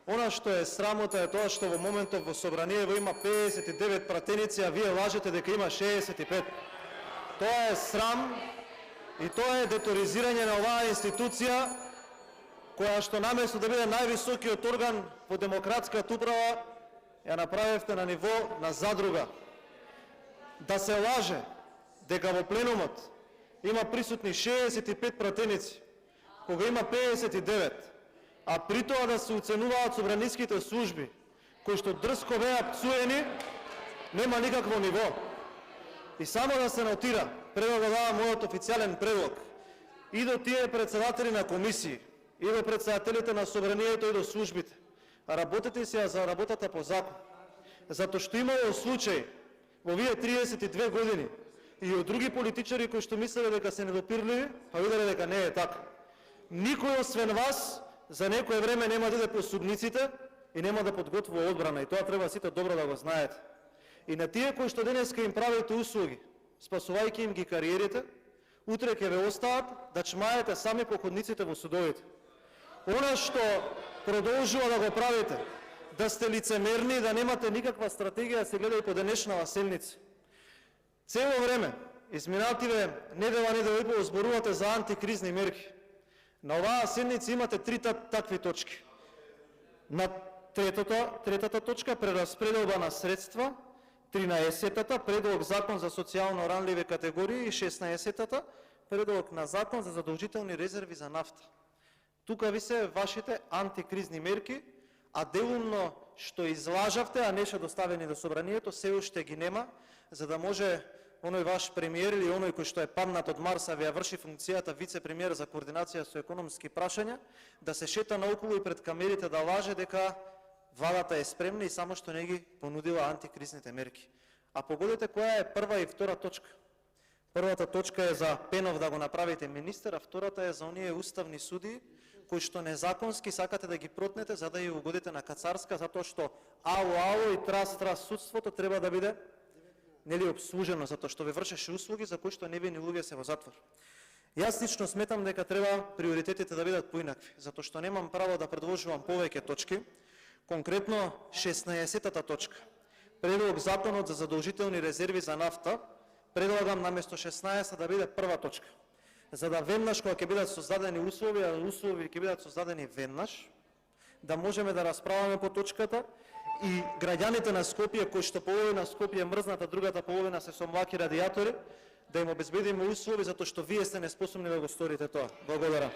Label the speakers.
Speaker 1: Она што е срамота е тоа што во моментов во Собраниево има 59 пратеници, а вие лажете дека има 65. Тоа е срам и тоа е деторизирање на оваа институција, која што наместо да биде највисокиот орган во демократската управа, ја направивте на ниво на задруга. Да се лаже дека во пленумот има присутни 65 пратеници, кога има 59, а при тоа да се оценуваат собраниските служби, кои што дрско беа пцуени, нема никакво ниво. И само да се нотира, пред да давам мојот официјален предлог, и до тие председатели на комисии, и до председателите на собранието и до службите, работете се за работата по закон. Затоа што имало случај во овие 32 години и од други политичари кои што мислеле дека се недопирливи, па виделе дека не е така. Никој освен вас за некое време нема да иде по судниците и нема да подготвува одбрана, и тоа треба сите добро да го знаете. И на тие кои што денеска им правите услуги, спасувајќи им ги кариерите, утре ќе ве остават да чмаете сами по ходниците во судовите. Она што продолжува да го правите, да сте лицемерни, да немате никаква стратегија, се гледа и по денешнава седница. Цело време, изминативе недела и пол зборувате за антикризни мерки. На оваа седница имате 3 такви точки. На третата точка прераспределба на средства, 13-тата предлог закон за социјално ранливи категории и 16-тата предлог на закон за задолжителни резерви за нафта. Тука ви се вашите антикризни мерки, а делумно што излажавте, а не ше доставени до собранието, се уште ги нема, за да може оној ваш премиер или оној кој што е паднат од Марса, ви ја врши функцијата вице-премиер за координација со економски прашања, да се шета наоколу и пред камерите да лаже дека владата е спремна и само што не ги понудила антикризните мерки. А погодете која е прва и втора точка. Првата точка е за Пенов да го направите министер, а втората е за оние уставни суди кои што незаконски сакате да ги протнете за да ја угодите на Кацарска, затоа што ало и трас судството треба да биде нели обслужено, затоа што ве вршеше услуги за кои што невини луѓе се во затвор. Јас лично сметам дека треба приоритетите да бидат поинакви, затоа што немам право да предложувам повеќе точки. Конкретно 16-тата точка. Предлог законот за задолжителни резерви за нафта, предлагам наместо 16 да биде прва точка. За да веднаш кога ќе бидат создадени услови, а услови ќе бидат создадени веднаш, да можеме да расправаме по точката и граѓаните на Скопје, кои што половина Скопје мрзнат, а другата половина се со млаки радиатори, да им обезбедиме услови затоа што вие сте неспособни да го сторите тоа. Благодарам.